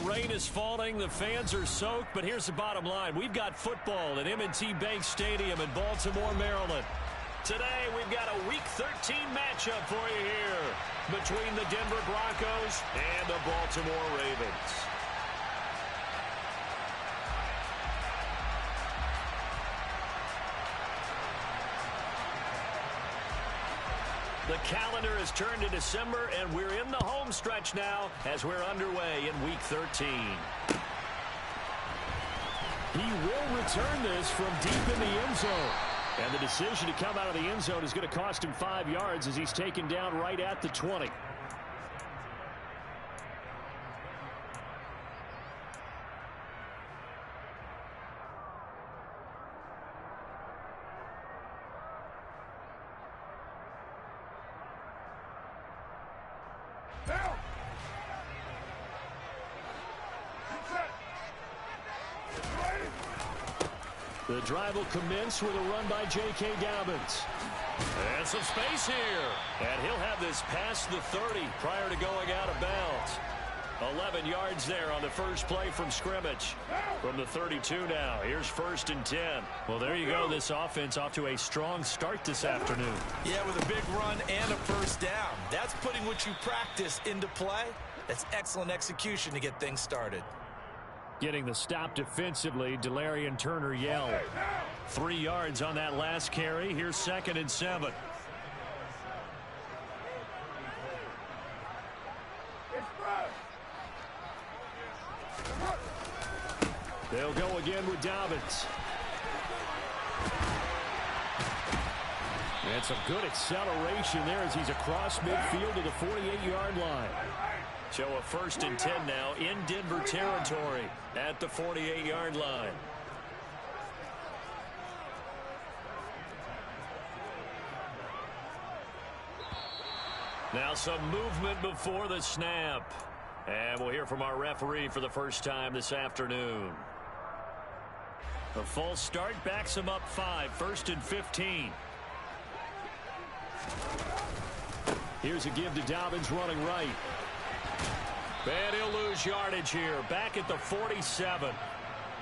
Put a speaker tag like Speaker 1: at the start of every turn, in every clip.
Speaker 1: rain is falling. The fans are soaked. But here's the bottom line. We've got football at M&T Bank Stadium in Baltimore, Maryland. Today, we've got a Week 13 matchup for you here between the Denver Broncos and the Baltimore Ravens. The calendar has turned to December, and we're in the home stretch now as we're underway in Week 13.
Speaker 2: He will return this from deep in the end zone. And the decision to come out of the end zone is going to cost him 5 yards as he's taken down right at the 20.
Speaker 1: The drive will commence with a run by J.K. Dobbins. And some space here. And he'll have this past the 30 prior to going out of bounds. 11 yards there on the first play from scrimmage. From the 32 now. Here's 1st and 10. Well, there you go. This offense off to a strong start this afternoon.
Speaker 3: Yeah, with a big run and a first down. That's putting what you practice into play. That's excellent execution to get things started.
Speaker 2: Getting the stop defensively, Delarian Turner yelled.
Speaker 1: 3 yards on that last carry. Here's 2nd and 7.
Speaker 2: They'll go again with Dobbins. And some good acceleration there as he's across midfield to the 48-yard line.
Speaker 1: So a 1st and 10 now in Denver territory at the 48-yard line. Now some movement before the snap. And we'll hear from our referee for the first time this afternoon. A false start backs him up 5, 1st and 15.
Speaker 2: Here's a give to Dobbins running right.
Speaker 1: And he'll lose yardage here. Back at the 47.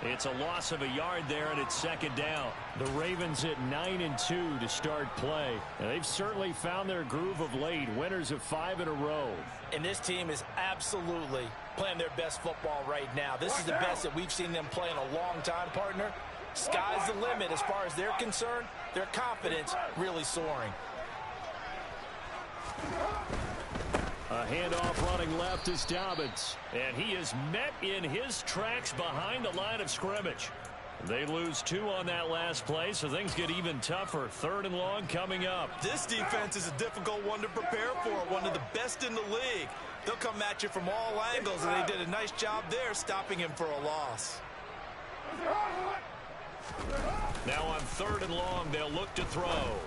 Speaker 1: It's a loss of a yard there, and it's 2nd down.
Speaker 2: The Ravens at 9-2 to start play. And they've certainly found their groove of late. Winners of 5 in a row.
Speaker 3: And this team is absolutely playing their best football right now. This is the best that we've seen them play in a long time, partner. Sky's the limit as far as they're concerned. Their confidence really soaring.
Speaker 2: A handoff running left is Dobbins.
Speaker 1: And he is met in his tracks behind the line of scrimmage. They lose 2 on that last play, so things get even tougher. 3rd and long coming up.
Speaker 3: This defense is a difficult one to prepare for, one of the best in the league. They'll come at you from all angles, and they did a nice job there stopping him for a loss.
Speaker 1: Now on 3rd and long, they'll look to throw.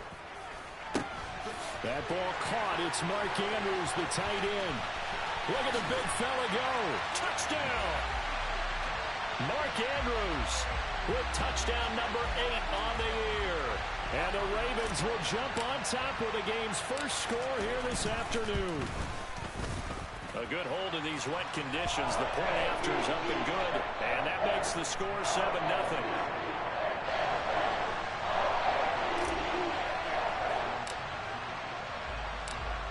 Speaker 2: That ball caught. It's Mark Andrews, the tight end. Look at the big fella go.
Speaker 1: Touchdown! Mark Andrews with touchdown number 8 on the year.
Speaker 2: And the Ravens will jump on top with the game's first score here this afternoon.
Speaker 1: A good hold in these wet conditions. The point after is up and good. And that makes the score 7-0.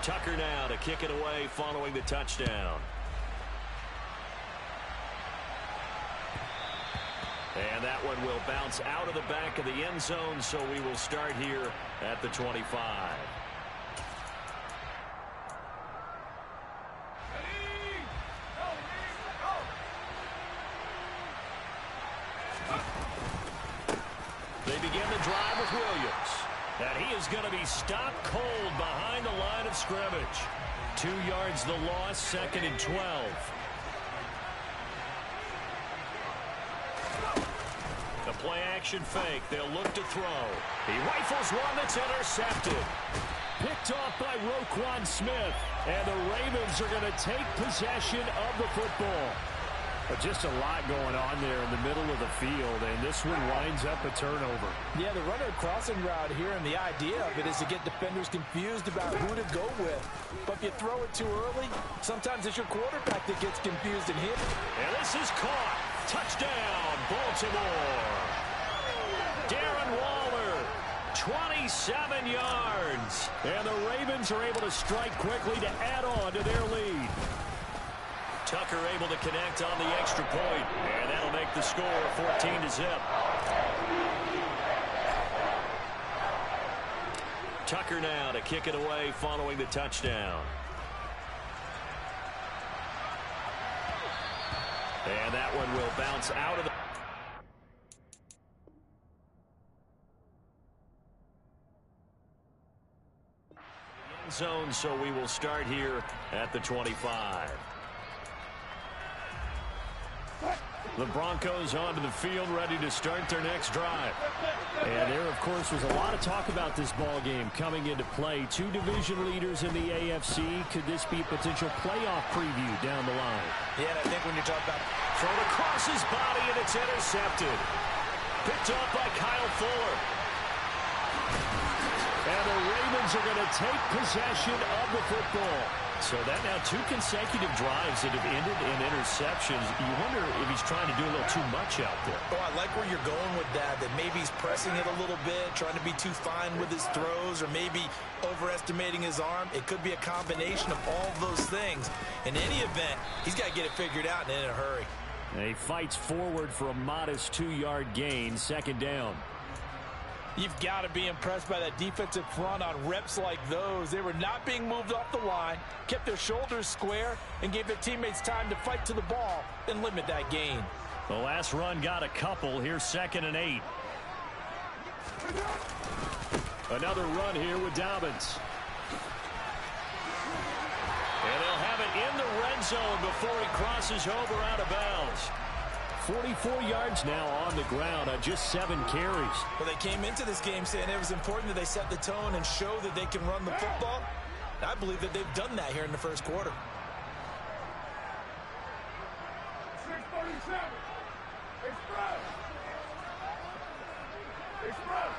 Speaker 1: Tucker now to kick it away following the touchdown. And that one will bounce out of the back of the end zone, so we will start here at the 25. They begin the drive with Williams. And he is going to be stopped cold behind the line of scrimmage. 2 yards the loss, 2nd and 12. The play action fake. They'll look to throw. He rifles one that's intercepted.
Speaker 2: Picked off by Roquan Smith. And the Ravens are going to take possession of the football. But just a lot going on there in the middle of the field, and this one winds up a turnover.
Speaker 3: Yeah, the runner crossing route here, and the idea of it is to get defenders confused about who to go with. But if you throw it too early, sometimes it's your quarterback that gets confused and hit.
Speaker 2: And this is caught. Touchdown, Baltimore. Darren Waller, 27 yards. And the Ravens are able to strike quickly to add on to their lead.
Speaker 1: Tucker able to connect on the extra point, and that'll make the score 14-0. Tucker now to kick it away following the touchdown. And that one will bounce out of the end zone, so we will start here at the 25.
Speaker 2: The Broncos onto the field, ready to start their next drive. And there, of course, was a lot of talk about this ball game coming into play. Two division leaders in the AFC. Could this be a potential playoff preview down the line?
Speaker 3: Yeah, and I think when you talk about
Speaker 1: thrown across his body, and it's intercepted. Picked off by Kyle Fuller.
Speaker 2: And the Ravens are going to take possession of the football.
Speaker 1: So that now 2 consecutive drives that have ended in interceptions. You wonder if he's trying to do a little too much out there.
Speaker 3: Oh, I like where you're going with that maybe he's pressing it a little bit, trying to be too fine with his throws, or maybe overestimating his arm. It could be a combination of all those things. In any event, he's got to get it figured out and in a hurry.
Speaker 2: And he fights forward for a modest 2-yard gain, second down.
Speaker 3: You've got to be impressed by that defensive front on reps like those. They were not being moved off the line, kept their shoulders square, and gave their teammates time to fight to the ball and limit that gain.
Speaker 2: The last run got a couple. Here's 2nd and 8. Another run here with Dobbins.
Speaker 1: And they'll have it in the red zone before he crosses over out of bounds.
Speaker 2: 44 yards now on the ground on just 7 carries.
Speaker 3: Well, they came into this game saying it was important that they set the tone and show that they can run the football. I believe that they've done that here in the first quarter.
Speaker 4: 6:37. Express.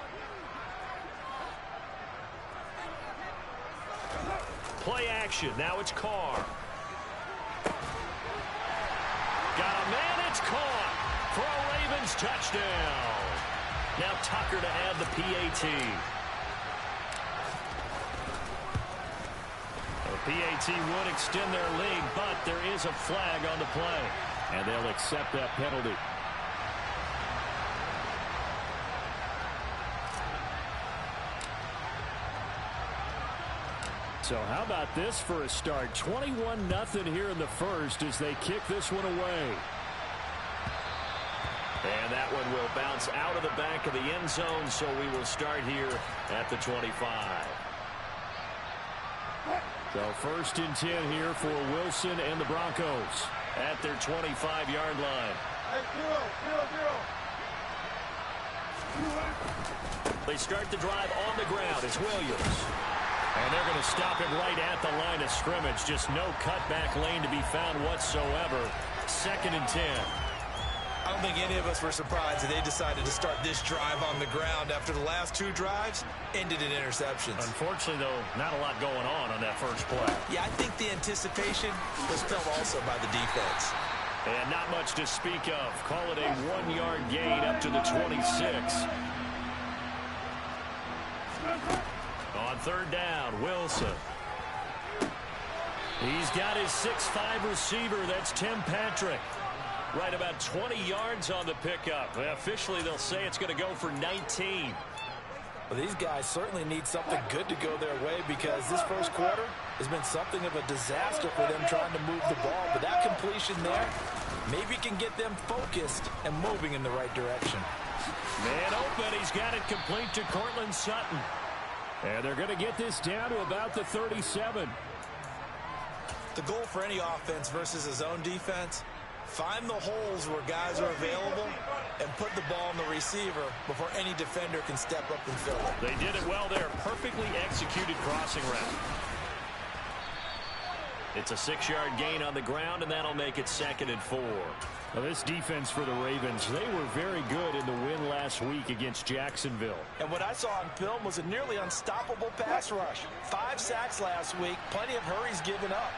Speaker 1: Play action. Now it's Carr. Got a man. It's caught for a Ravens touchdown. Now Tucker to add the PAT.
Speaker 2: The PAT would extend their lead, but there is a flag on the play. And they'll accept that penalty. So how about this for a start? 21-0 here in the first as they kick this one away.
Speaker 1: And that one will bounce out of the back of the end zone, so we will start here at the 25.
Speaker 2: So 1st and 10 here for Wilson and the Broncos
Speaker 1: at their 25-yard line. They start the drive on the ground. It's Williams.
Speaker 2: And they're going to stop him right at the line of scrimmage. Just no cutback lane to be found whatsoever. 2nd and 10.
Speaker 3: I don't think any of us were surprised that they decided to start this drive on the ground after the last 2 drives ended in interceptions.
Speaker 2: Unfortunately, though, not a lot going on that first play.
Speaker 3: Yeah, I think the anticipation was felt also by the defense.
Speaker 2: And not much to speak of. Call it a 1-yard gain up to the 26. On 3rd down, Wilson. He's got his 6'5 receiver. That's Tim Patrick. Right about 20 yards on the pickup. Officially, they'll say it's going to go for 19.
Speaker 3: Well, these guys certainly need something good to go their way because this first quarter has been something of a disaster for them trying to move the ball. But that completion there maybe can get them focused and moving in the right direction.
Speaker 2: Man open. He's got it complete to Cortland Sutton. And they're going to get this down to about the 37.
Speaker 3: The goal for any offense versus his own defense, find the holes where guys are available and put the ball on the receiver before any defender can step up and fill it.
Speaker 2: They did it well there. Perfectly executed crossing route. It's a 6-yard gain on the ground, and that'll make it 2nd and 4.
Speaker 1: Well, this defense for the Ravens, they were very good in the win last week against Jacksonville.
Speaker 3: And what I saw on film was a nearly unstoppable pass rush. 5 sacks last week, plenty of hurries given up.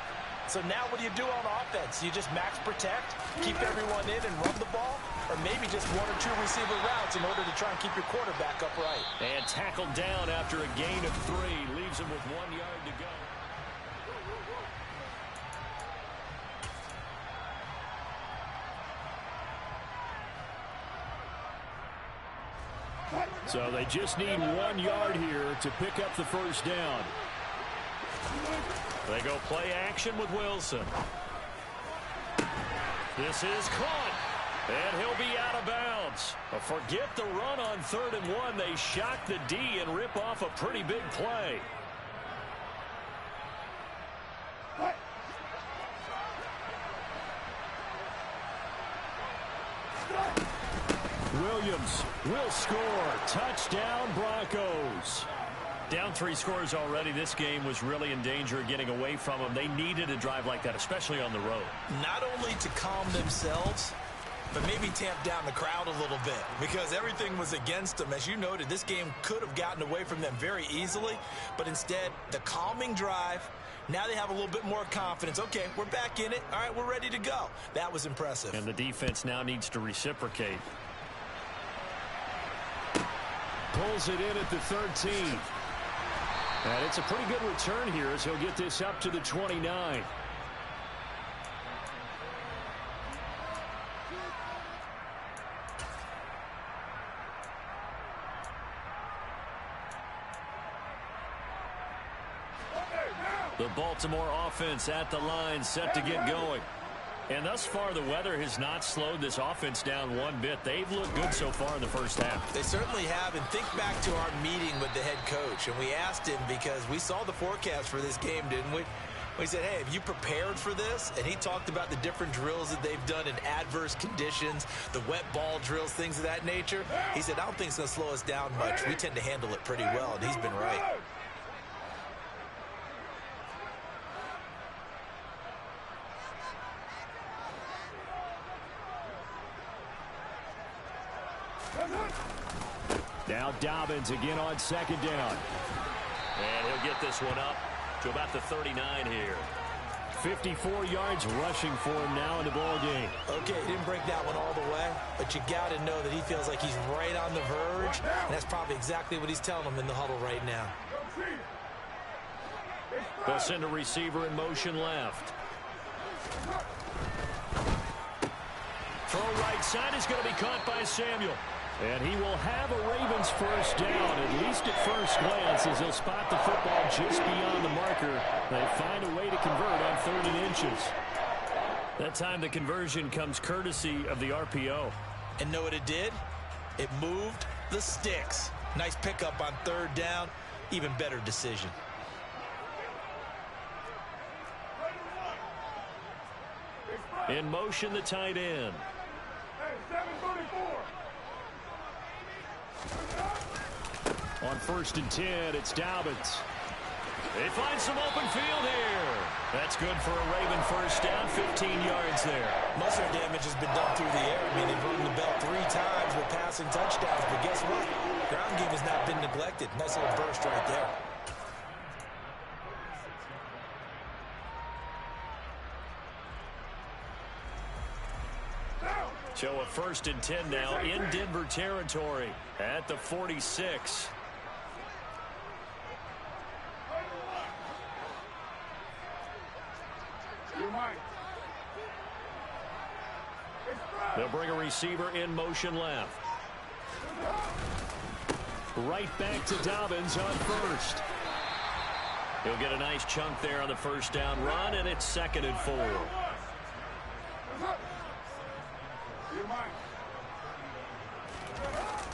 Speaker 3: So now what do you do on offense? You just max protect, keep everyone in and run the ball, or maybe just 1 or 2 receiver routes in order to try and keep your quarterback upright.
Speaker 2: And tackled down after a gain of 3, leaves him with 1 yard to go.
Speaker 1: So they just need 1 yard here to pick up the first down.
Speaker 2: They go play action with Wilson. This is caught. And he'll be out of bounds. Forget the run on 3rd and 1. They shock the D and rip off a pretty big play.
Speaker 1: Williams will score. Touchdown, Broncos.
Speaker 2: Down 3 scores already. This game was really in danger of getting away from them. They needed a drive like that, especially on the road.
Speaker 3: Not only to calm themselves, but maybe tamp down the crowd a little bit because everything was against them. As you noted, this game could have gotten away from them very easily, but instead, the calming drive, now they have a little bit more confidence. Okay, we're back in it. All right, we're ready to go. That was impressive.
Speaker 2: And the defense now needs to reciprocate.
Speaker 1: Pulls it in at the 13. And it's a pretty good return here as he'll get this up to the 29.
Speaker 2: The Baltimore offense at the line, set to get going. And thus far, the weather has not slowed this offense down one bit. They've looked good so far in the first half.
Speaker 3: They certainly have. And think back to our meeting with the head coach. And we asked him because we saw the forecast for this game, didn't we? We said, hey, have you prepared for this? And he talked about the different drills that they've done in adverse conditions, the wet ball drills, things of that nature. He said, I don't think it's going to slow us down much. We tend to handle it pretty well, and he's been right.
Speaker 1: Now Dobbins again on 2nd down.
Speaker 2: And he'll get this one up to about the 39 here.
Speaker 1: 54 yards rushing for him now in the ball game.
Speaker 3: Okay, he didn't break that one all the way, but you got to know that he feels like he's right on the verge, and that's probably exactly what he's telling them in the huddle right now.
Speaker 2: They'll send a receiver in motion left. Throw right side is going to be caught by Samuel.
Speaker 1: And he will have a Ravens first down, at least at first glance, as he'll spot the football just beyond the marker. They find a way to convert on 3rd and inches.
Speaker 2: That time the conversion comes courtesy of the RPO.
Speaker 3: And know what it did? It moved the sticks. Nice pickup on 3rd down. Even better decision.
Speaker 2: In motion, the tight end.
Speaker 1: On 1st and 10, it's Dobbins.
Speaker 2: They find some open field here. That's good for a Raven first down, 15 yards there.
Speaker 3: Most of their damage has been done through the air. I mean, they've rung the bell 3 times with passing touchdowns, but guess what? Ground game has not been neglected. Nice little burst right there.
Speaker 2: So a 1st and 10 now in Denver territory at the 46. They'll bring a receiver in motion left.
Speaker 1: Right back to Dobbins on 1st.
Speaker 2: He'll get a nice chunk there on the first down run, and it's 2nd and 4.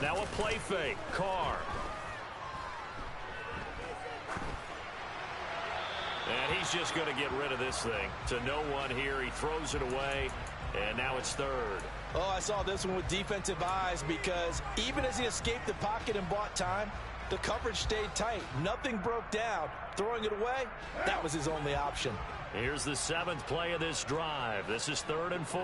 Speaker 2: Now a play fake. Carr. And he's just going to get rid of this thing. To no one here. He throws it away. And now it's 3rd.
Speaker 3: Oh, I saw this one with defensive eyes because even as he escaped the pocket and bought time, The coverage stayed tight. Nothing broke down. Throwing it away, that was his only option.
Speaker 2: Here's the 7th play of this drive. This is 3rd and 4.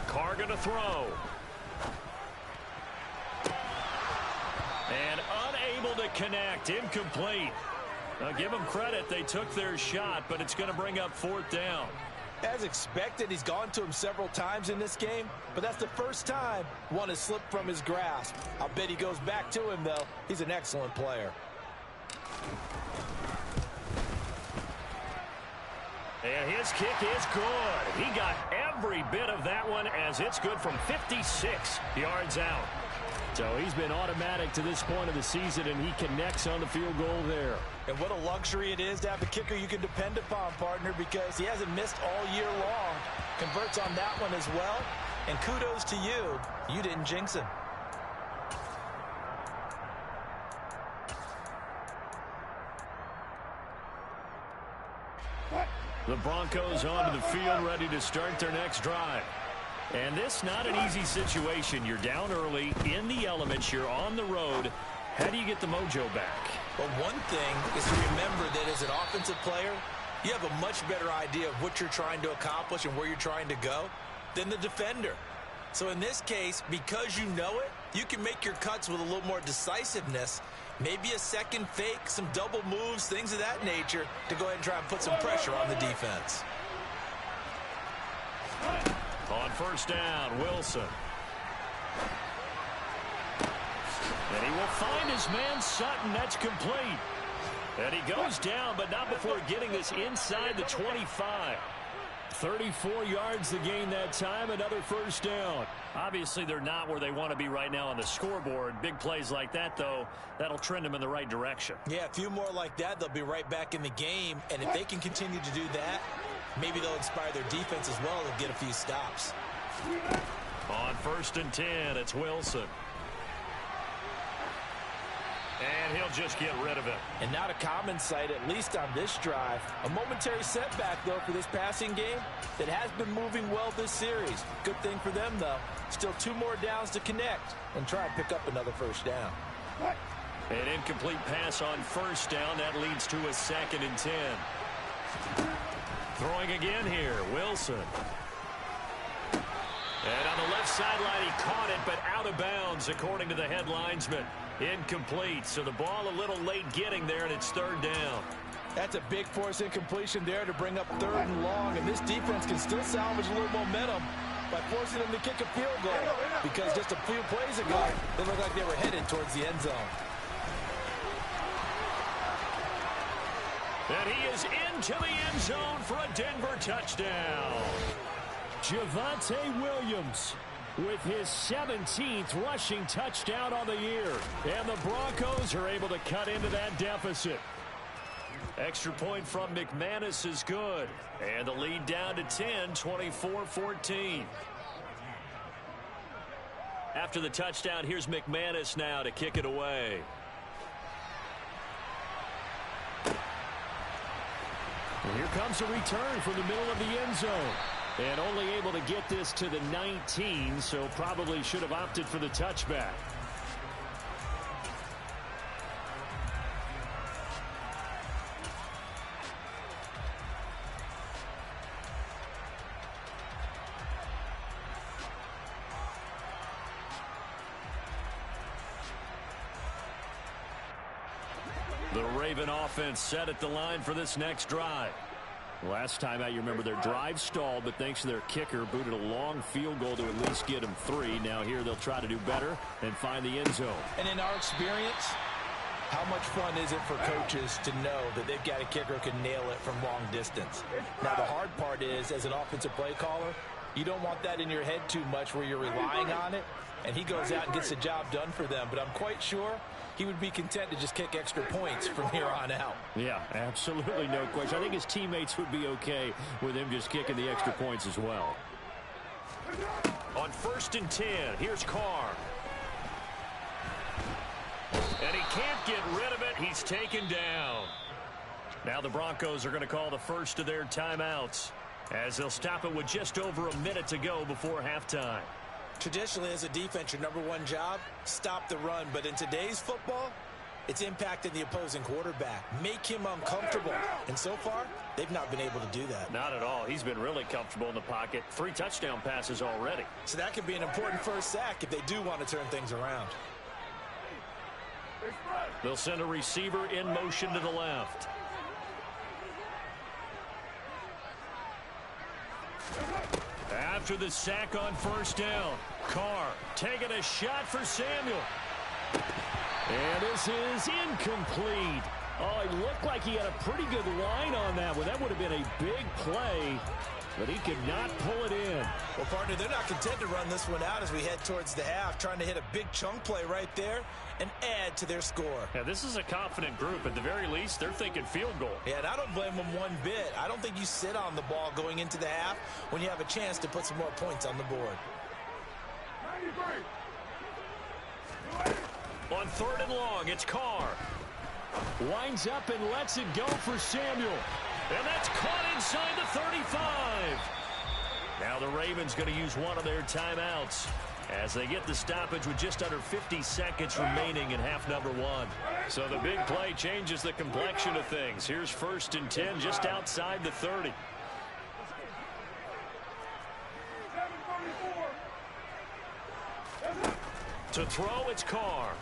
Speaker 2: Carr to throw. And unable to connect. Incomplete. Now give them credit. They took their shot, but it's going to bring up 4th down.
Speaker 3: As expected, he's gone to him several times in this game, but that's the first time one has slipped from his grasp. I'll bet he goes back to him, though. He's an excellent player.
Speaker 2: And his kick is good. He got every bit of that one as it's good from 56 yards out. So he's been automatic to this point of the season, and he connects on the field goal there.
Speaker 3: And what a luxury it is to have a kicker you can depend upon, partner, because he hasn't missed all year long. Converts on that one as well. And kudos to you. You didn't jinx him.
Speaker 2: The Broncos onto the field, ready to start their next drive. And this not an easy situation. You're down early, in the elements, you're on the road. How do you get the mojo back?
Speaker 3: Well, one thing is to remember that as an offensive player, you have a much better idea of what you're trying to accomplish and where you're trying to go than the defender. So in this case, because you know it, you can make your cuts with a little more decisiveness. Maybe a second fake, some double moves, things of that nature to go ahead and try and put some pressure on the defense.
Speaker 2: On 1st down, Wilson. And he will find his man Sutton. That's complete. And he goes down, but not before getting this inside the 25. 34 yards the gain that time, another 1st down. Obviously, they're not where they want to be right now on the scoreboard. Big plays like that, though, that'll trend them in the right direction.
Speaker 3: Yeah, a few more like that, they'll be right back in the game. And if they can continue to do that, maybe they'll inspire their defense as well and get a few stops.
Speaker 2: On 1st and 10, it's Wilson. And he'll just get rid of it.
Speaker 3: And not a common sight, at least on this drive. A momentary setback, though, for this passing game that has been moving well this series. Good thing for them, though. Still 2 more downs to connect and try and pick up another 1st down.
Speaker 2: An incomplete pass on 1st down. That leads to a 2nd and 10. Throwing again here, Wilson. And on the left sideline, he caught it, but out of bounds, according to the head linesman. Incomplete, so the ball a little late getting there, and it's 3rd down.
Speaker 3: That's a big force incompletion there to bring up 3rd and long, and this defense can still salvage a little momentum by forcing them to kick a field goal, because just a few plays ago, they looked like they were headed towards the end zone.
Speaker 2: And he is into the end zone for a Denver touchdown.
Speaker 1: Javonte Williams with his 17th rushing touchdown on the year.
Speaker 2: And the Broncos are able to cut into that deficit. Extra point from McManus is good. And the lead down to 10, 24-14. After the touchdown, here's McManus now to kick it away.
Speaker 1: And here comes a return from the middle of the end zone. And only able to get this to the 19, so probably should have opted for the touchback.
Speaker 2: The Raven offense set at the line for this next drive.
Speaker 1: Last time out, you remember their drive stalled, but thanks to their kicker, booted a long field goal to at least get them 3. Now here they'll try to do better and find the end zone.
Speaker 3: And in our experience, how much fun is it for coaches to know that they've got a kicker who can nail it from long distance? Now, the hard part is, as an offensive play caller, you don't want that in your head too much where you're relying on it, and he goes out and gets the job done for them. But I'm quite sure he would be content to just kick extra points from here on out.
Speaker 1: Yeah, absolutely no question. I think his teammates would be okay with him just kicking the extra points as well. On 1st and 10, here's Carr. And he can't get rid of it. He's taken down. Now the Broncos are going to call the first of their timeouts, as they'll stop it with just over a minute to go before halftime.
Speaker 3: Traditionally, as a defense, your number one job, stop the run. But in today's football, it's impacting the opposing quarterback. Make him uncomfortable. And so far, they've not been able to do that.
Speaker 1: Not at all. He's been really comfortable in the pocket. 3 touchdown passes already.
Speaker 3: So that could be an important first sack if they do want to turn things around.
Speaker 1: They'll send a receiver in motion to the left. After the sack on 1st down, Carr taking a shot for Samuel.
Speaker 2: And this is incomplete. Oh, it looked like he had a pretty good line on that one. That would have been a big play, but he could not pull it in.
Speaker 3: Well, partner, they're not content to run this one out as we head towards the half, trying to hit a big chunk play right there and add to their score.
Speaker 1: Yeah, this is a confident group. At the very least, they're thinking field goal.
Speaker 3: Yeah, and I don't blame them one bit. I don't think you sit on the ball going into the half when you have a chance to put some more points on the board.
Speaker 1: On 3rd and long, it's Carr.
Speaker 2: Winds up and lets it go for Samuel.
Speaker 1: And that's caught inside the 35. Now the Ravens going to use one of their timeouts as they get the stoppage with just under 50 seconds remaining in half number 1. So the big play changes the complexion of things. Here's 1st and 10 just outside the 30. To throw, it's Carr.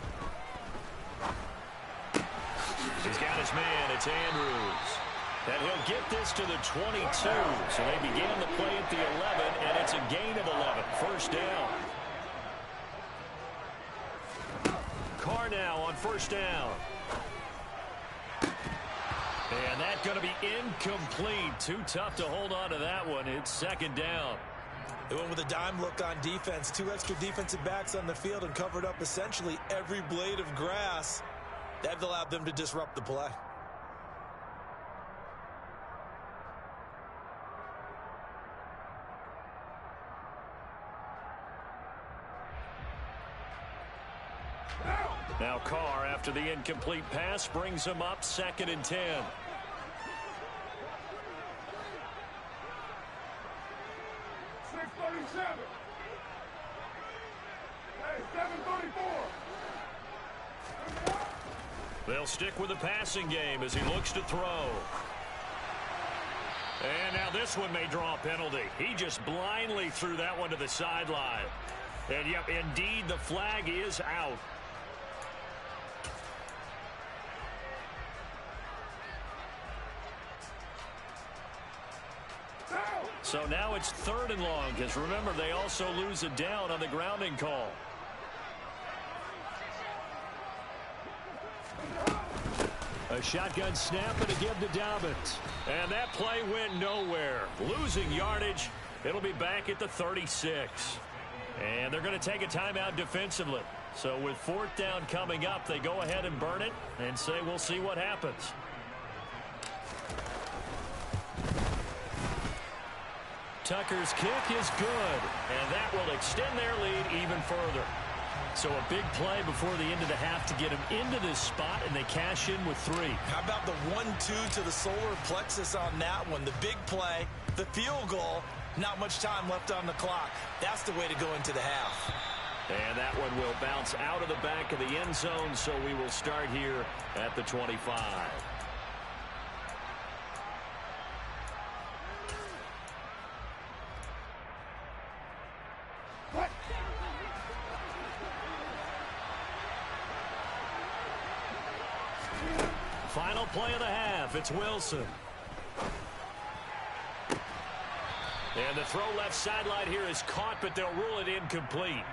Speaker 1: He's got his man. It's Andrews. And he'll get this to the 22. So they began the play at the 11, and it's a gain of 11. 1st down. Carr now on 1st down. And that's going to be incomplete. Too tough to hold on to that one. It's 2nd down.
Speaker 3: They went with a dime look on defense. 2 extra defensive backs on the field and covered up essentially every blade of grass. That allowed them to disrupt the play.
Speaker 1: Now Carr, after the incomplete pass, brings him up 2nd and 10. They'll stick with the passing game as he looks to throw. And now this one may draw a penalty. He just blindly threw that one to the sideline. And yep, indeed, the flag is out. So now it's 3rd and long, because remember, they also lose a down on the grounding call.
Speaker 2: A shotgun snap and a give to Dobbins.
Speaker 1: And that play went nowhere. Losing yardage. It'll be back at the 36. And they're going to take a timeout defensively. So with 4th down coming up, they go ahead and burn it and say we'll see what happens.
Speaker 2: Tucker's kick is good.
Speaker 1: And that will extend their lead even further.
Speaker 2: So a big play before the end of the half to get him into this spot, and they cash in with 3.
Speaker 3: How about the 1-2 to the solar plexus on that one? The big play, the field goal, not much time left on the clock. That's the way to go into the half.
Speaker 1: And that one will bounce out of the back of the end zone, so we will start here at the 25. Final play of the half. It's Wilson. And the throw left sideline here is caught, but they'll rule it incomplete.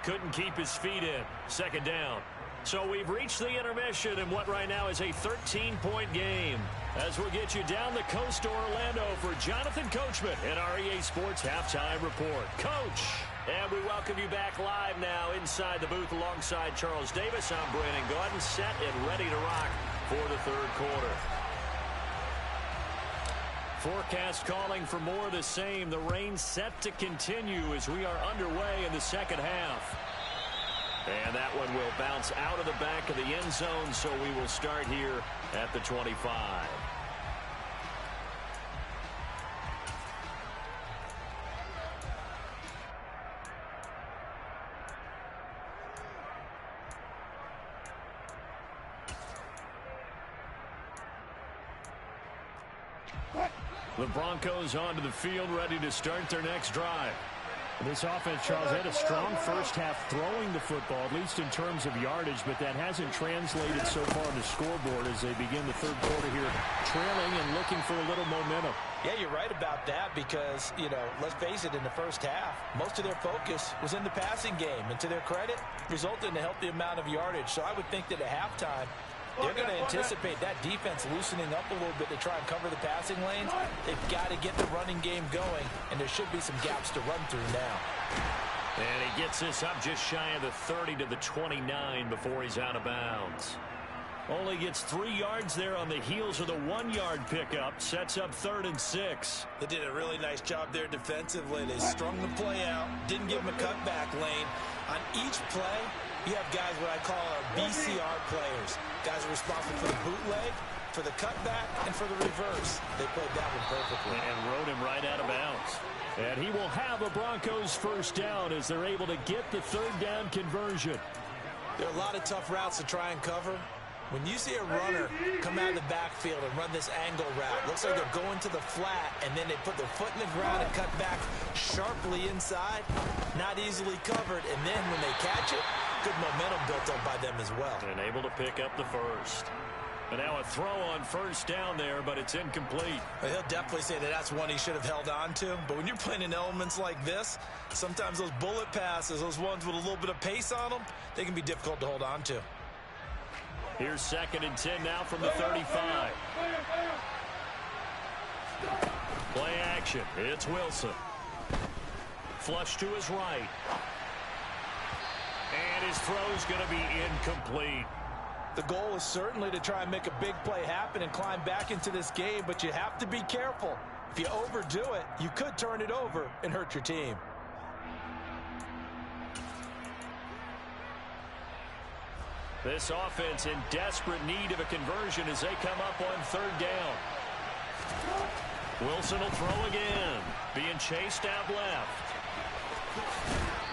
Speaker 1: Couldn't keep his feet in. 2nd down. So we've reached the intermission in what right now is a 13-point game. As we'll get you down the coast to Orlando for Jonathan Coachman in our EA Sports Halftime Report. Coach! And we welcome you back live now inside the booth alongside Charles Davis. I'm Brandon Gaudin, set and ready to rock for the 3rd quarter.
Speaker 2: Forecast calling for more of the same. The rain set to continue as we are underway in the second half. And that one will bounce out of the back of the end zone, so we will start here at the 25. The Broncos onto the field, ready to start their next drive.
Speaker 5: This offense, Charles, had a strong first half throwing the football, at least in terms of yardage, but that hasn't translated so far on the scoreboard as they begin the third quarter here, trailing and looking for a little momentum.
Speaker 3: Yeah, you're right about that because, let's face it, in the first half, most of their focus was in the passing game. And to their credit, resulted in a healthy amount of yardage. So I would think that at halftime, they're going to anticipate that defense loosening up a little bit to try and cover the passing lanes. They've got to get the running game going, and there should be some gaps to run through now.
Speaker 2: And he gets this up just shy of the 30 to the 29 before he's out of bounds. Only gets 3 yards there on the heels of the 1-yard pickup. Sets up 3rd and 6.
Speaker 3: They did a really nice job there defensively. They strung the play out, didn't give him a cutback lane. On each play, you have guys what I call our BCR players. Guys are responsible for the bootleg, for the cutback, and for the reverse. They played that one perfectly.
Speaker 2: And rode him right out of bounds. And he will have a Broncos first down as they're able to get the 3rd down conversion.
Speaker 3: There are a lot of tough routes to try and cover. When you see a runner come out of the backfield and run this angle route, looks like they're going to the flat, and then they put their foot in the ground and cut back sharply inside, not easily covered, and then when they catch it, good momentum built up by them as well.
Speaker 2: And able to pick up the first. And now a throw on first down there, but it's incomplete.
Speaker 3: Well, he'll definitely say that that's one he should have held on to. But when you're playing in elements like this, sometimes those bullet passes, those ones with a little bit of pace on them, they can be difficult to hold on to.
Speaker 2: Here's 2nd and 10 now from the 35. Play action. It's Wilson. Flush to his right. And his throw's going to be incomplete.
Speaker 3: The goal is certainly to try and make a big play happen and climb back into this game, but you have to be careful. If you overdo it, you could turn it over and hurt your team.
Speaker 2: This offense in desperate need of a conversion as they come up on 3rd down. Wilson will throw again. Being chased out left.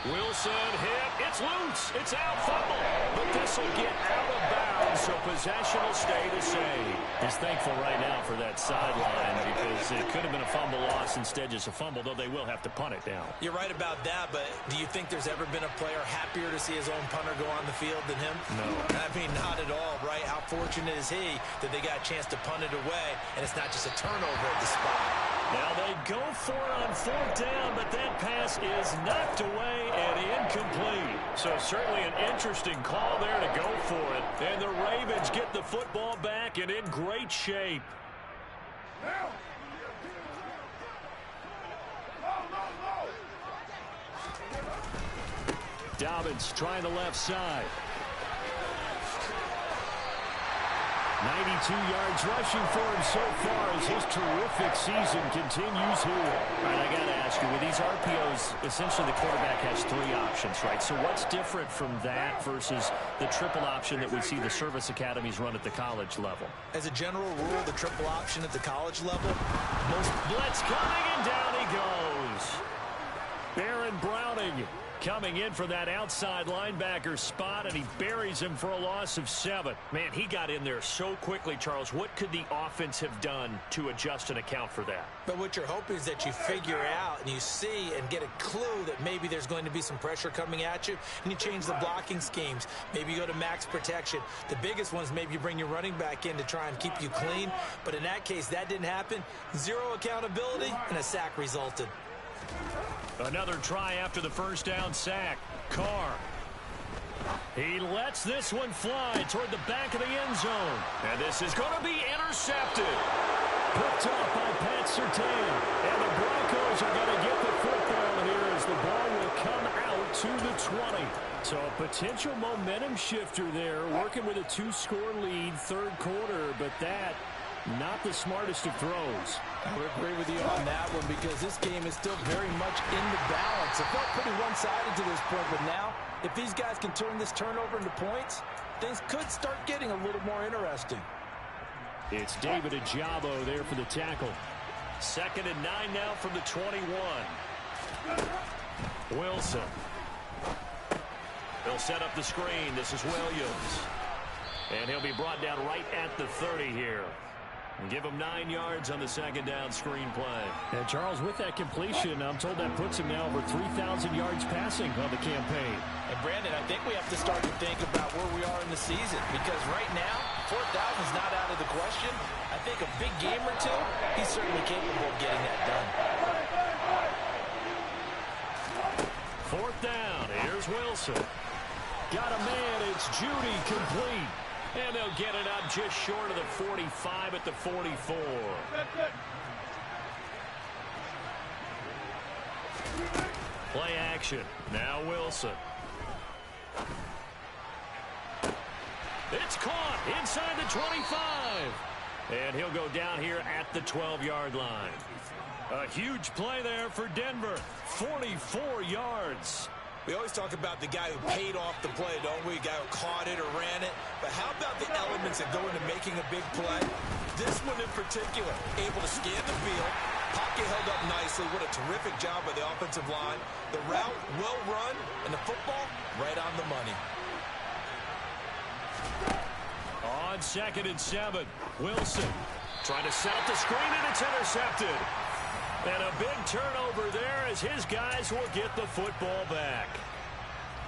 Speaker 2: Wilson hit. It's loose. It's out. Fumble. But this will get out of bounds, so possession will stay the same.
Speaker 5: He's thankful right now for that sideline because it could have been a fumble loss, instead just a fumble, though they will have to punt it down.
Speaker 3: You're right about that, but do you think there's ever been a player happier to see his own punter go on the field than him?
Speaker 5: No.
Speaker 3: I mean, not at all, right? How fortunate is he that they got a chance to punt it away, and it's not just a turnover at the spot.
Speaker 2: Now they go for it on 4th down, but that pass is knocked away and incomplete. So certainly an interesting call there to go for it. And the Ravens get the football back and in great shape. Dobbins trying the left side. 92 yards rushing for him so far as his terrific season continues here. All right, I got to ask you, with these RPOs, essentially the quarterback has 3 options, right? So what's different from that versus the triple option that we see the service academies run at the college level?
Speaker 3: As a general rule, the triple option at the college level,
Speaker 2: most blitz coming, and down he goes. Baron Browning coming in for that outside linebacker spot, and he buries him for a loss of 7. Man, he got in there so quickly, Charles. What could the offense have done to adjust and account for that?
Speaker 3: But what you're hoping is that you figure out and you see and get a clue that maybe there's going to be some pressure coming at you, and you change the blocking schemes. Maybe you go to max protection. The biggest one is maybe you bring your running back in to try and keep you clean. But in that case, that didn't happen. 0 accountability, and a sack resulted.
Speaker 2: Another try after the first down sack. Carr. He lets this one fly toward the back of the end zone. And this is going to be intercepted. Picked up by Pat Surtain. And the Broncos are going to get the football here as the ball will come out to the 20. So a potential momentum shifter there, working with a 2-score lead, 3rd quarter. But that
Speaker 5: Not the smartest of throws.
Speaker 3: I would agree with you on that one because this game is still very much in the balance. It felt pretty one-sided to this point, but now if these guys can turn this turnover into points, things could start getting a little more interesting.
Speaker 5: It's David Ajabo there for the tackle.
Speaker 2: 2nd and 9 now from the 21. Wilson. He'll set up the screen. This is Williams. And he'll be brought down right at the 30 here. And give him 9 yards on the 2nd down screen play.
Speaker 5: And Charles, with that completion, I'm told that puts him now over 3,000 yards passing on the campaign.
Speaker 3: And Brandon, I think we have to start to think about where we are in the season because right now, 4,000 is not out of the question. I think a big game or two, he's certainly capable of getting that done.
Speaker 2: 4th down. Here's Wilson. Got a man. It's Judy complete. And they'll get it up just short of the 45 at the 44. Play action. Now Wilson. It's caught inside the 25. And he'll go down here at the 12-yard line. A huge play there for Denver. 44 yards.
Speaker 3: We always talk about the guy who paid off the play, don't we? The guy who caught it or ran it. But how about the elements that go into making a big play? This one in particular, able to scan the field. Pocket held up nicely. What a terrific job by the offensive line. The route, well run, and the football, right on the money.
Speaker 2: On 2nd and 7, Wilson trying to set up the screen, and it's intercepted. And a big turnover there as his guys will get the football back.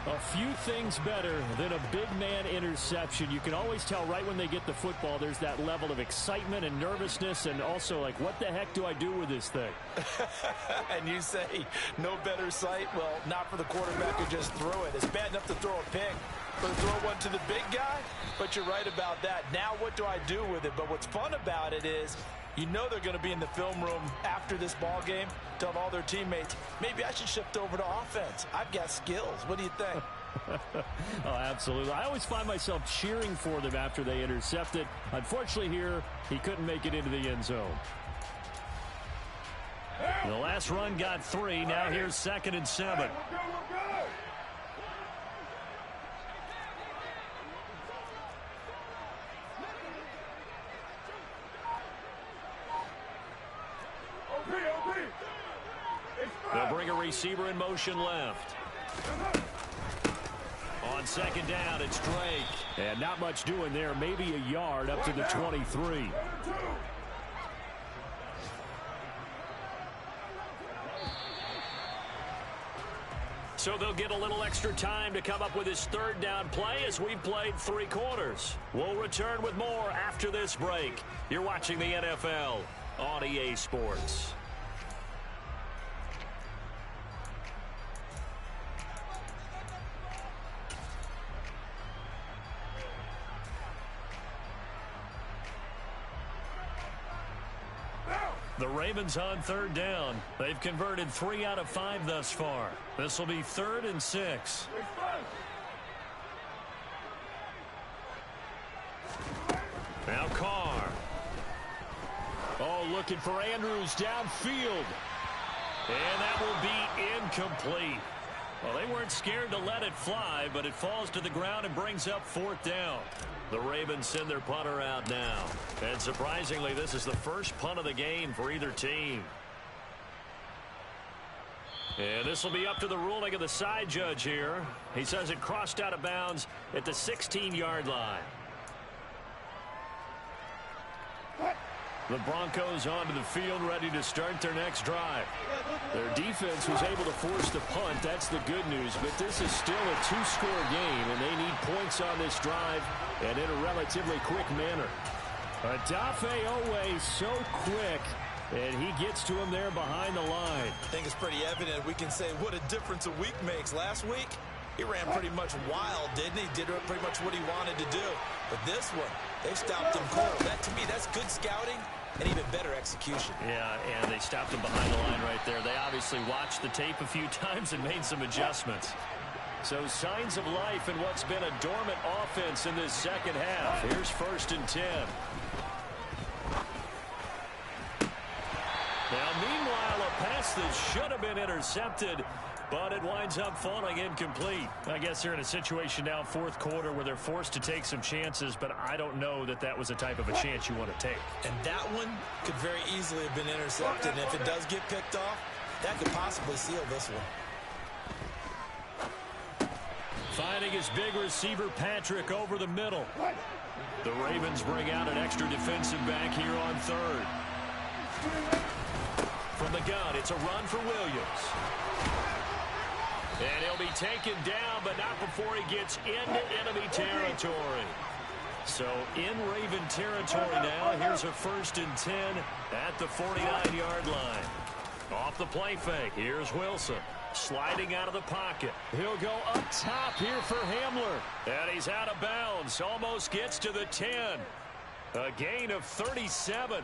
Speaker 5: A few things better than a big man interception. You can always tell right when they get the football, there's that level of excitement and nervousness and also like, what the heck do I do with this thing?
Speaker 3: And you say, no better sight? Well, not for the quarterback who just threw it. It's bad enough to throw a pick, but to throw one to the big guy? But you're right about that. Now what do I do with it? But what's fun about it is, you know they're going to be in the film room after this ball game, telling all their teammates, maybe I should shift over to offense. I've got skills. What do you think?
Speaker 5: Oh, absolutely. I always find myself cheering for them after they intercept it. Unfortunately here, he couldn't make it into the end zone.
Speaker 2: The last run got 3. Now here's 2nd and 7. They'll bring a receiver in motion left. On 2nd down, it's Drake.
Speaker 5: And not much doing there. Maybe a yard up to the 23.
Speaker 2: So they'll get a little extra time to come up with his 3rd down play as we've played 3 quarters. We'll return with more after this break. You're watching the NFL on EA Sports. The Ravens on 3rd down. They've converted 3 out of 5 thus far. This will be 3rd and 6. Now Carr. Oh, looking for Andrews downfield. And that will be incomplete. Well, they weren't scared to let it fly, but it falls to the ground and brings up 4th down. The Ravens send their punter out now. And surprisingly, this is the first punt of the game for either team. And this will be up to the ruling of the side judge here. He says it crossed out of bounds at the 16-yard line. The Broncos onto the field, ready to start their next drive.
Speaker 5: Their defense was able to force the punt. That's the good news. But this is still a 2-score game, and they need points on this drive and in a relatively quick manner. Odafe Owe so quick, and he gets to him there behind the line.
Speaker 3: I think it's pretty evident. We can say what a difference a week makes. Last week, he ran pretty much wild, didn't he? Did pretty much what he wanted to do. But this one, they stopped him cold. That, to me, that's good scouting and even better execution.
Speaker 2: Yeah, and they stopped him behind the line right there. They obviously watched the tape a few times and made some adjustments. So signs of life in what's been a dormant offense in this second half. Here's 1st and 10.
Speaker 1: pass that should have been intercepted, but it winds up falling incomplete.
Speaker 2: I guess they're in a situation now, fourth quarter, where they're forced to take some chances, but I don't know that that was the type of a chance you want to take.
Speaker 3: And that one could very easily have been intercepted. And if it does get picked off, that could possibly seal this one.
Speaker 2: Finding his big receiver, Patrick, over the middle. The Ravens bring out an extra defensive back here on third.
Speaker 1: From the gun, it's a run for Williams. And he'll be taken down, but not before he gets into enemy territory. So in Raven territory now, here's a 1st and 10 at the 49-yard line. Off the play fake, here's Wilson. Sliding out of the pocket.
Speaker 2: He'll go up top here for Hamler.
Speaker 1: And he's out of bounds. Almost gets to the 10. A gain of 37.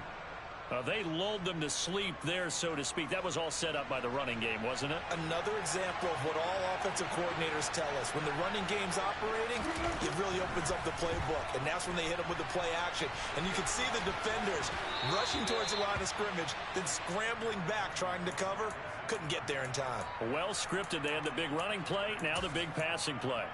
Speaker 2: They lulled them to sleep there, so to speak. That was all set up by the running game, wasn't it?
Speaker 3: Another example of what all offensive coordinators tell us. When the running game's operating, it really opens up the playbook. And that's when they hit them with the play action. And you can see the defenders rushing towards the line of scrimmage, then scrambling back, trying to cover. Couldn't get there in time.
Speaker 2: Well scripted. They had the big running play, now the big passing play.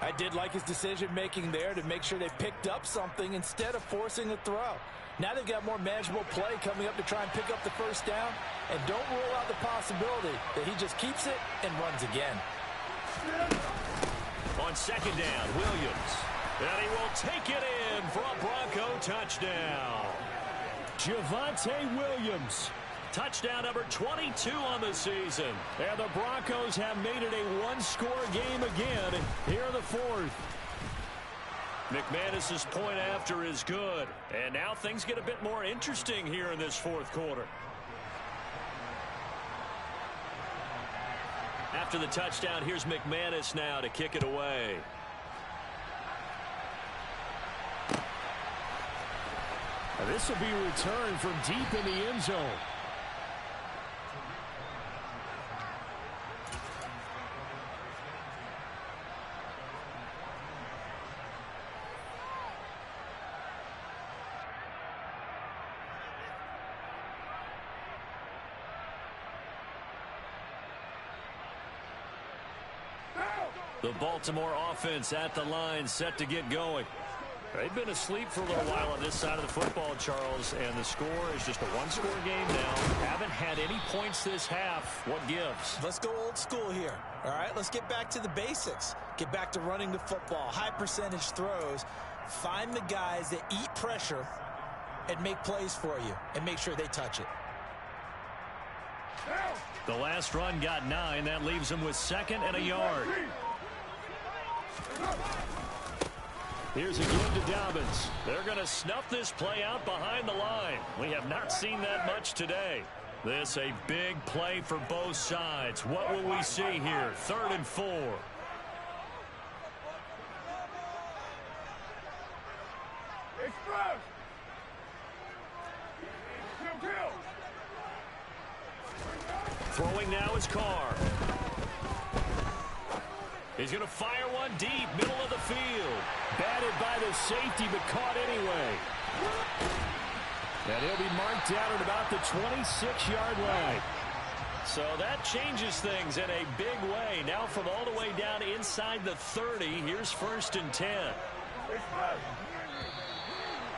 Speaker 3: I did like his decision-making there to make sure they picked up something instead of forcing a throw. Now they've got more manageable play coming up to try and pick up the first down. And don't rule out the possibility that he just keeps it and runs again.
Speaker 1: On 2nd down, Williams. And he will take it in for a Bronco touchdown.
Speaker 2: Javonte Williams.
Speaker 1: Touchdown number 22 on the season.
Speaker 2: And the Broncos have made it a one-score game again here in the 4th.
Speaker 1: McManus's point after is good. And now things get a bit more interesting here in this 4th quarter. After the touchdown, here's McManus now to kick it away.
Speaker 2: This will be returned from deep in the end zone.
Speaker 1: The Baltimore offense at the line, set to get going.
Speaker 2: They've been asleep for a little while on this side of the football, Charles, and the score is just a one-score game now. Haven't had any points this half. What gives?
Speaker 3: Let's go old school here. All right, let's get back to the basics. Get back to running the football, high percentage throws. Find the guys that eat pressure and make plays for you and make sure they touch it.
Speaker 2: The last run got 9. That leaves them with 2nd and a yard.
Speaker 1: Here's a give to Dobbins. They're going to snuff this play out behind the line. We have not seen that much today. This a big play for both sides. What will we see here? 3rd and 4.
Speaker 4: Express. Kill.
Speaker 1: Throwing now is Carr. He's going to fire one deep, middle of the field.
Speaker 2: Batted by the safety, but caught anyway. And he'll be marked down at about the 26-yard line.
Speaker 1: So that changes things in a big way. Now from all the way down inside the 30, here's 1st and 10.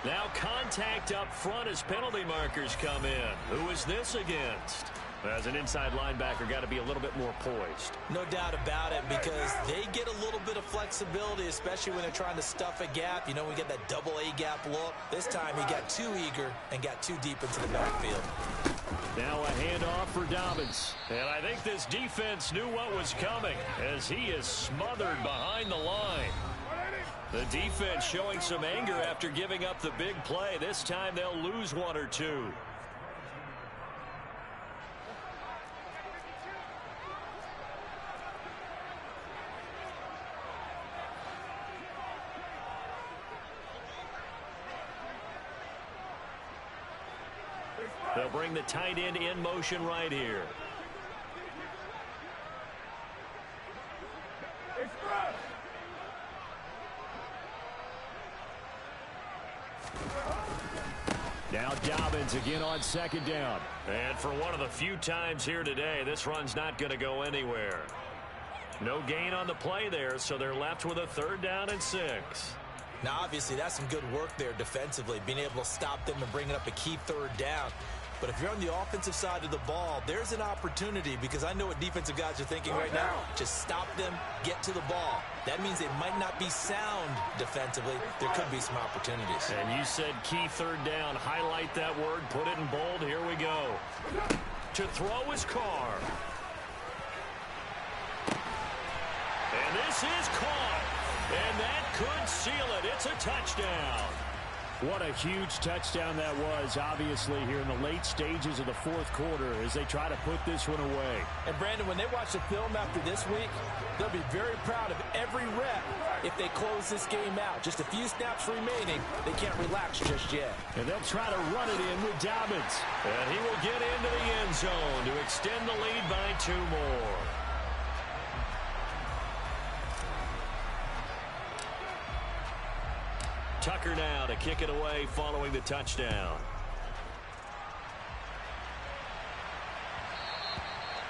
Speaker 1: Now contact up front as penalty markers come in. Who is this against? As an inside linebacker, got to be a little bit more poised.
Speaker 3: No doubt about it, because they get a little bit of flexibility, especially when they're trying to stuff a gap. You know, we get that double A gap look. This time he got too eager and got too deep into the backfield.
Speaker 2: Now a handoff for Dobbins.
Speaker 1: And I think this defense knew what was coming as he is smothered behind the line. The defense showing some anger after giving up the big play. This time they'll lose 1 or 2. They'll bring the tight end in motion right here.
Speaker 4: Express.
Speaker 2: Now Dobbins again on second down.
Speaker 1: And for one of the few times here today, this run's not going to go anywhere. No gain on the play there, so they're left with a 3rd down and 6.
Speaker 3: Now, obviously, that's some good work there defensively, being able to stop them and bringing up a key 3rd down. But if you're on the offensive side of the ball, there's an opportunity, because I know what defensive guys are thinking right now. Just stop them, get to the ball. That means they might not be sound defensively. There could be some opportunities.
Speaker 1: And you said key 3rd down. Highlight that word, put it in bold. Here we go. To throw is Carr. And this is caught. And that could seal it. It's a touchdown.
Speaker 2: What a huge touchdown that was, obviously, here in the late stages of the 4th quarter as they try to put this one away.
Speaker 3: And, Brandon, when they watch the film after this week, they'll be very proud of every rep if they close this game out. Just a few snaps remaining. They can't relax just yet.
Speaker 2: And they'll try to run it in with Dobbins.
Speaker 1: And he will get into the end zone to extend the lead by 2 more. Tucker now to kick it away following the touchdown.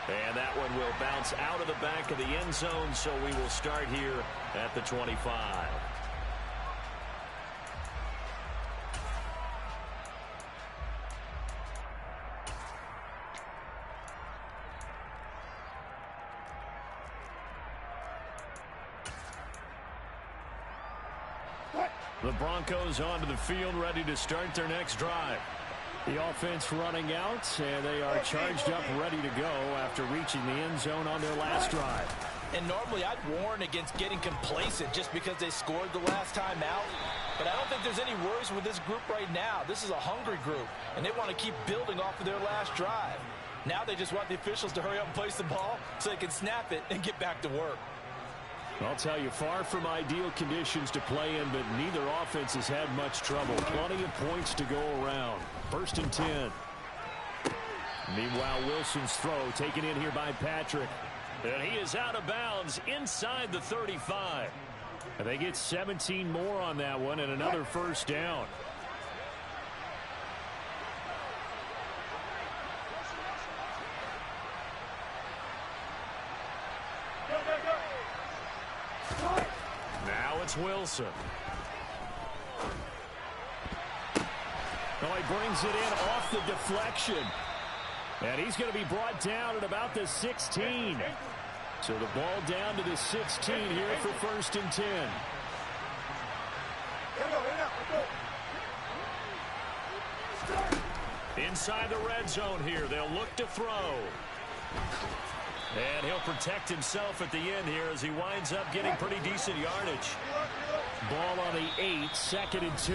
Speaker 1: And that one will bounce out of the back of the end zone, so we will start here at the 25. The Broncos onto the field, ready to start their next drive.
Speaker 2: The offense running out, and they are charged up, ready to go after reaching the end zone on their last drive.
Speaker 3: And normally I'd warn against getting complacent just because they scored the last time out. But I don't think there's any worries with this group right now. This is a hungry group, and they want to keep building off of their last drive. Now they just want the officials to hurry up and place the ball so they can snap it and get back to work.
Speaker 2: I'll tell you, far from ideal conditions to play in, but neither offense has had much trouble. Plenty of points to go around. 1st and 10. Meanwhile, Wilson's throw taken in here by Patrick.
Speaker 1: And he is out of bounds inside the 35.
Speaker 2: And they get 17 more on that one and another 1st down.
Speaker 1: Now it's Wilson.
Speaker 2: Oh, he brings it in off the deflection. And he's going to be brought down at about the 16. So the ball down to the 16 here for 1st and 10.
Speaker 1: Inside the red zone here. They'll look to throw. And he'll protect himself at the end here as he winds up getting pretty decent yardage.
Speaker 2: Ball on the 8, 2nd and 2.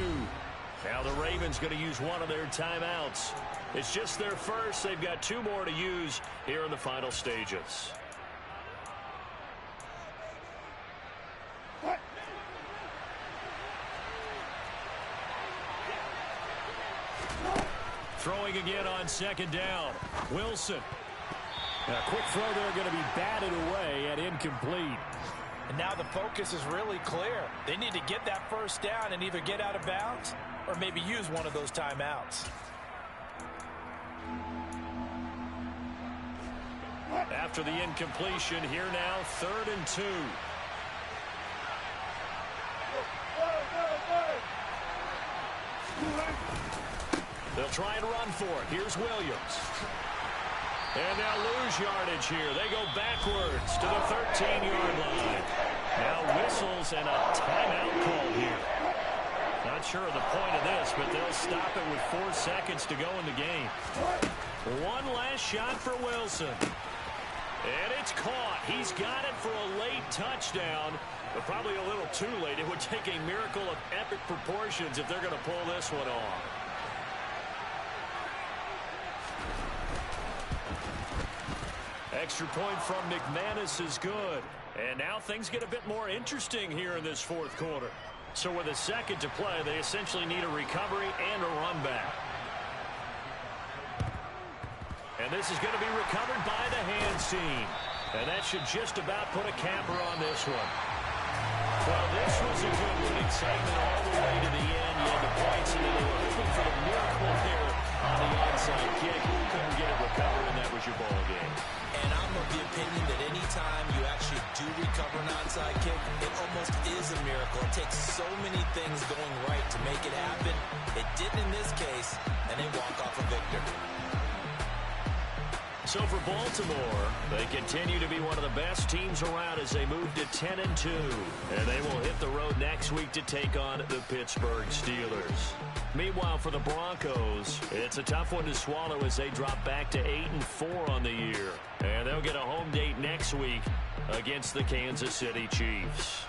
Speaker 1: Now the Ravens going to use one of their timeouts. It's just their first. They've got 2 more to use here in the final stages. Throwing again on 2nd down. Wilson.
Speaker 2: And a quick throw there going to be batted away and incomplete.
Speaker 3: And now the focus is really clear. They need to get that 1st down and either get out of bounds or maybe use one of those timeouts.
Speaker 1: After the incompletion, here now, 3rd and 2. They'll try and run for it. Here's Williams. And they'll lose yardage here. They go backwards to the 13-yard line. Now whistles and a timeout call here. Not sure of the point of this, but they'll stop it with 4 seconds to go in the game. One last shot for Wilson. And it's caught. He's got it for a late touchdown, but probably a little too late. It would take a miracle of epic proportions if they're going to pull this one off. Extra point from McManus is good. And now things get a bit more interesting here in this 4th quarter. So with a second to play, they essentially need a recovery and a run back. And this is going to be recovered by the hands team. And that should just about put a capper on this one. Well, this was a good one. Excitement all the way to the end. You had the points, and then they were hoping for the miracle there on the onside kick. Couldn't get it recovered, and that was your ball game.
Speaker 3: And I'm of the opinion that any time you actually do recover an onside kick, it almost is a miracle. It takes so many things going right to make it happen. It didn't in this case, and they walk off a victor.
Speaker 2: So for Baltimore, they continue to be one of the best teams around as they move to 10-2. And they will hit the road next week to take on the Pittsburgh Steelers. Meanwhile, for the Broncos, it's a tough one to swallow as they drop back to 8-4 on the year. And they'll get a home date next week against the Kansas City Chiefs.